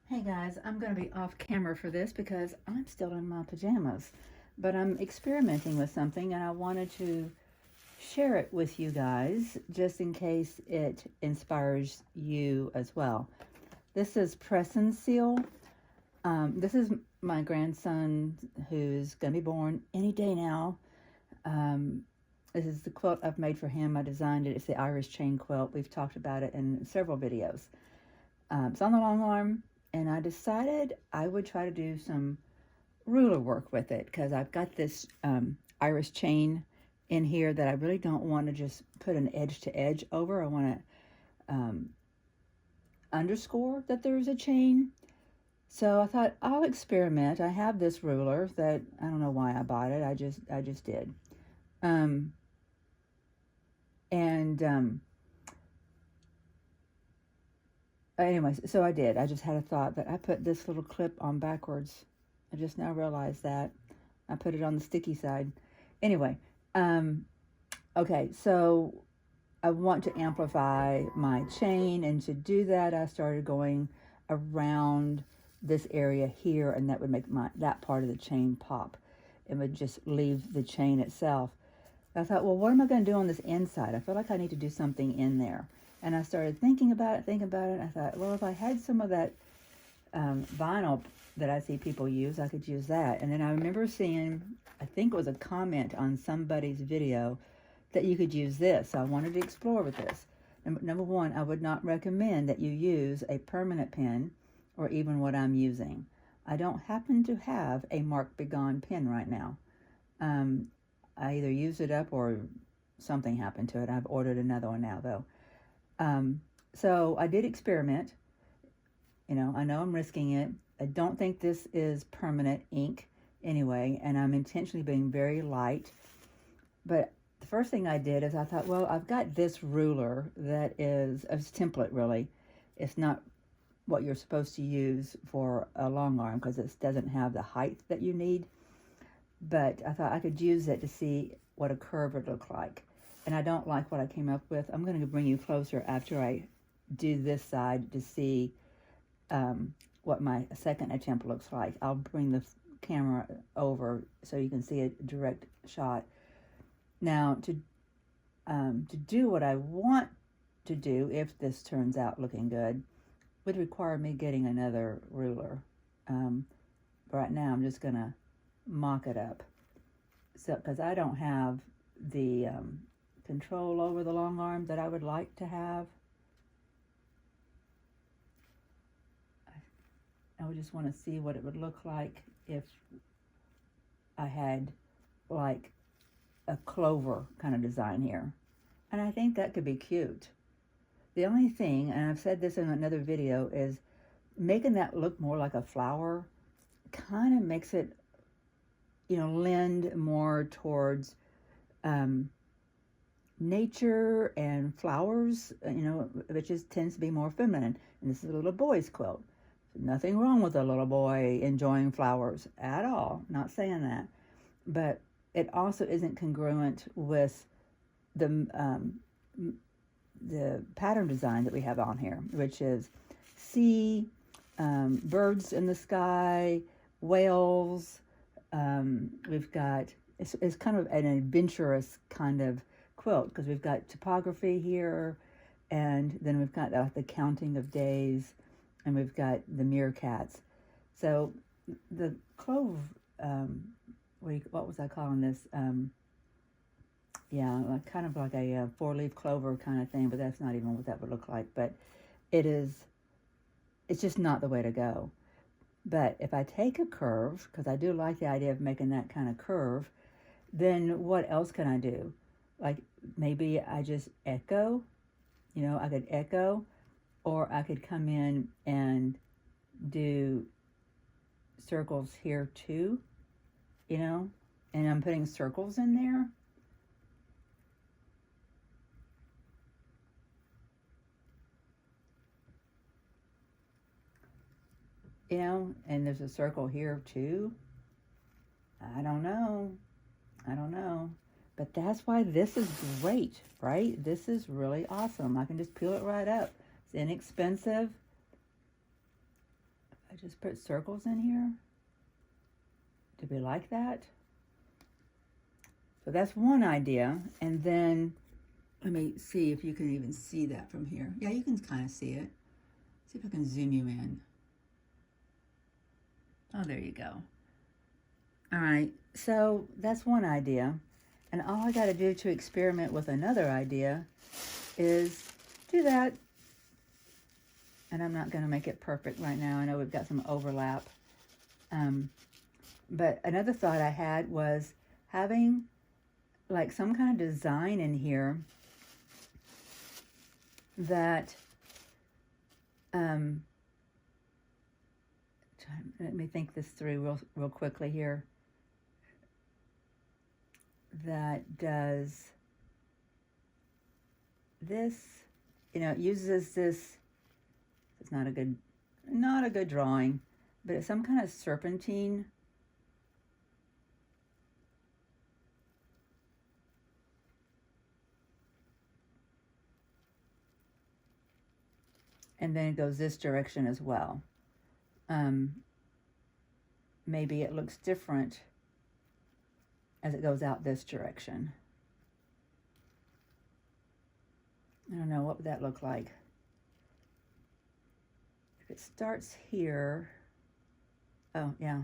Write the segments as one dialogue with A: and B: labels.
A: Hey guys, I'm going to be off camera for this because I'm still in my pajamas, but I'm experimenting with something and I wanted to share it with you guys just in case it inspires you as well. This is Press and Seal. This is my grandson who's going to be born any day now. Um, this is the quilt I've made for him. I designed it. It's the Irish chain quilt. We've talked about it in several videos. It's on the long arm, and I decided I would try to do some ruler work with it because I've got this Irish chain in here that I really don't want to just put an edge to edge over. I want to underscore that there's a chain. So I thought I'll experiment. I have this ruler that I don't know why I bought it. I just did. Um, and Anyways, so I did. I just had a thought that I put this little clip on backwards. I just now realized that. I put it on the sticky side. Anyway, okay, so I want to amplify my chain, and to do that, I started going around this area here, and that would make that part of the chain pop. It would just leave the chain itself. I thought, well, what am I going to do on this inside? I feel like I need to do something in there. And I started thinking about it. And I thought, well, if I had some of that vinyl that I see people use, I could use that. And then I remember seeing, I think it was a comment on somebody's video that you could use this. So I wanted to explore with this. Number one, I would not recommend that you use a permanent pen or even what I'm using. I don't happen to have a Mark Begone pen right now. I either used it up or something happened to it. I've ordered another one now, though. So I did experiment. I know I'm risking it. I don't think this is permanent ink anyway, and I'm intentionally being very light. But the first thing I did is I thought, well, I've got this ruler that is a template, really. It's not what you're supposed to use for a long arm because it doesn't have the height that you need. But I thought I could use it to see what a curve would look like. And I don't like what I came up with. I'm going to bring you closer after I do this side to see what my second attempt looks like. I'll bring the camera over so you can see a direct shot. Now, to do what I want to do, if this turns out looking good, would require me getting another ruler. Right now, I'm just going to mock it up. So, because I don't have the control over the long arm that I would like to have. I would just want to see what it would look like if I had like a clover kind of design here. And I think that could be cute. The only thing, and I've said this in another video, is making that look more like a flower kind of makes it, lend more towards nature and flowers, which tends to be more feminine. And this is a little boy's quilt. Nothing wrong with a little boy enjoying flowers at all. Not saying that. But it also isn't congruent with the pattern design that we have on here, which is sea, birds in the sky, whales. We've got, it's kind of an adventurous kind of quilt because we've got topography here, and then we've got the counting of days, and we've got the meerkats. So the clove, what was I calling this? Kind of like a four-leaf clover kind of thing, but that's not even what that would look like. But it's just not the way to go. But if I take a curve, because I do like the idea of making that kind of curve, then what else can I do? Like maybe I just echo, I could echo, or I could come in and do circles here too, and I'm putting circles in there. And there's a circle here too. I don't know. But that's why this is great, right? This is really awesome. I can just peel it right up. It's inexpensive. I just put circles in here. Do we like that? So that's one idea. And then let me see if you can even see that from here. Yeah, you can kind of see it. See if I can zoom you in. Oh, there you go. All right, so that's one idea. And all I got to do to experiment with another idea is do that. And I'm not going to make it perfect right now. I know we've got some overlap. But another thought I had was having like some kind of design in here that, let me think this through real quickly here, that does this, you know, it uses this, it's not a good drawing, but it's some kind of serpentine. And then it goes this direction as well. Maybe it looks different as it goes out this direction. I don't know, what would that look like? If it starts here, oh yeah.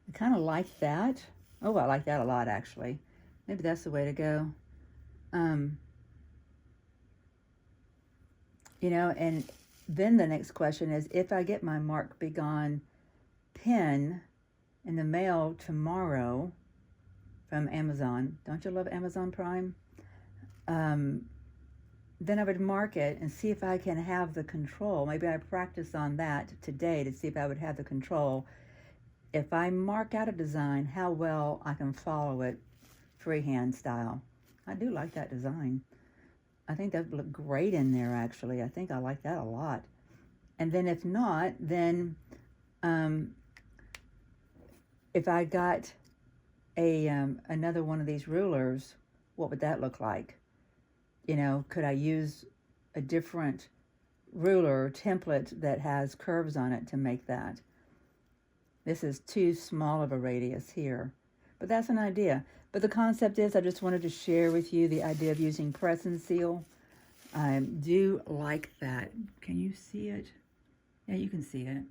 A: I kind of like that. Oh, I like that a lot, actually. Maybe that's the way to go. You know, and then the next question is, if I get my Mark Be Gone pen in the mail tomorrow from Amazon, don't you love Amazon Prime? Then I would mark it and see if I can have the control. Maybe I practice on that today to see if I would have the control. If I mark out a design, how well I can follow it freehand style. I do like that design. I think that would look great in there, actually. I think I like that a lot. And then if not, then if I got another one of these rulers, what would that look like? You know, could I use a different ruler template that has curves on it to make that? This is too small of a radius here, but that's an idea. But the concept is, I just wanted to share with you the idea of using press and seal. I do like that. Can you see it? Yeah, you can see it.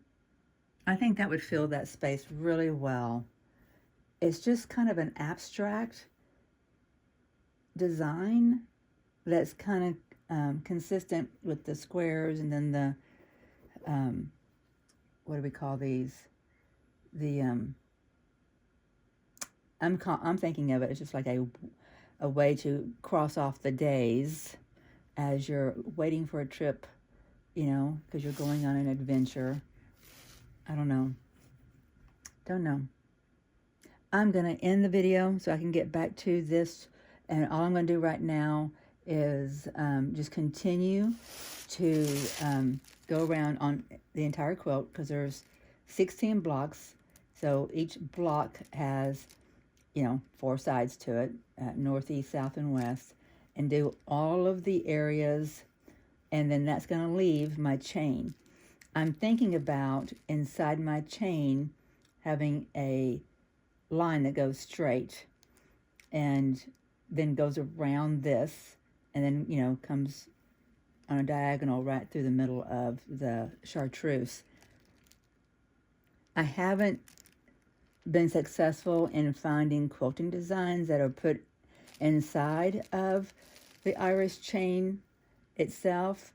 A: I think that would fill that space really well. It's just kind of an abstract design that's kind of consistent with the squares, and then the, what do we call these? The, I'm thinking of it as just like a way to cross off the days as you're waiting for a trip, you know, because you're going on an adventure. I don't know. I'm going to end the video so I can get back to this. And all I'm going to do right now is just continue to go around on the entire quilt, because there's 16 blocks. So each block has, you know, 4 sides to it, north, east, south, and west, and do all of the areas, and then that's going to leave my chain. I'm thinking about inside my chain having a line that goes straight and then goes around this, and then, you know, comes on a diagonal right through the middle of the chartreuse. I haven't been successful in finding quilting designs that are put inside of the iris chain itself.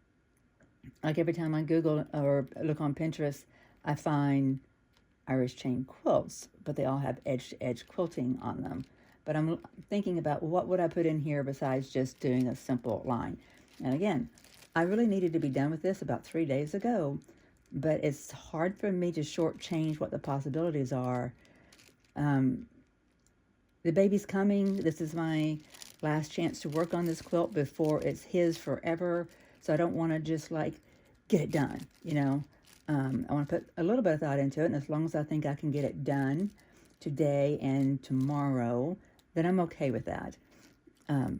A: Like every time I Google or look on Pinterest, I find iris chain quilts, but they all have edge-to-edge quilting on them. But I'm thinking about what would I put in here besides just doing a simple line. And again, I really needed to be done with this about 3 days ago, but it's hard for me to shortchange what the possibilities are. The baby's coming. This is my last chance to work on this quilt before it's his forever. So I don't want to just like get it done, you know. I want to put a little bit of thought into it, and as long as I think I can get it done today and tomorrow, then I'm okay with that.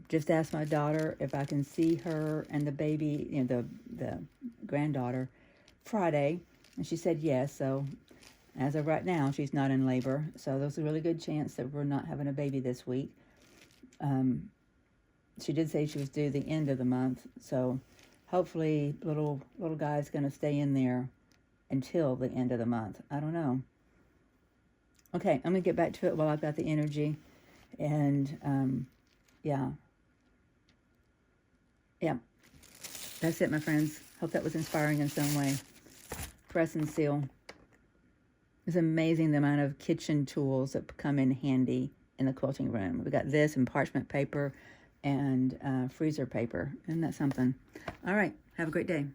A: Just asked my daughter if I can see her and the baby, the granddaughter, Friday, and she said yes. So as of right now, she's not in labor, so there's a really good chance that we're not having a baby this week. She did say she was due the end of the month, so hopefully little guy's going to stay in there until the end of the month. I don't know. Okay, I'm going to get back to it while I've got the energy. And, yeah. That's it, my friends. Hope that was inspiring in some way. Press and seal. It's amazing the amount of kitchen tools that come in handy in the quilting room. We got this and parchment paper and freezer paper. Isn't that something? All right. Have a great day.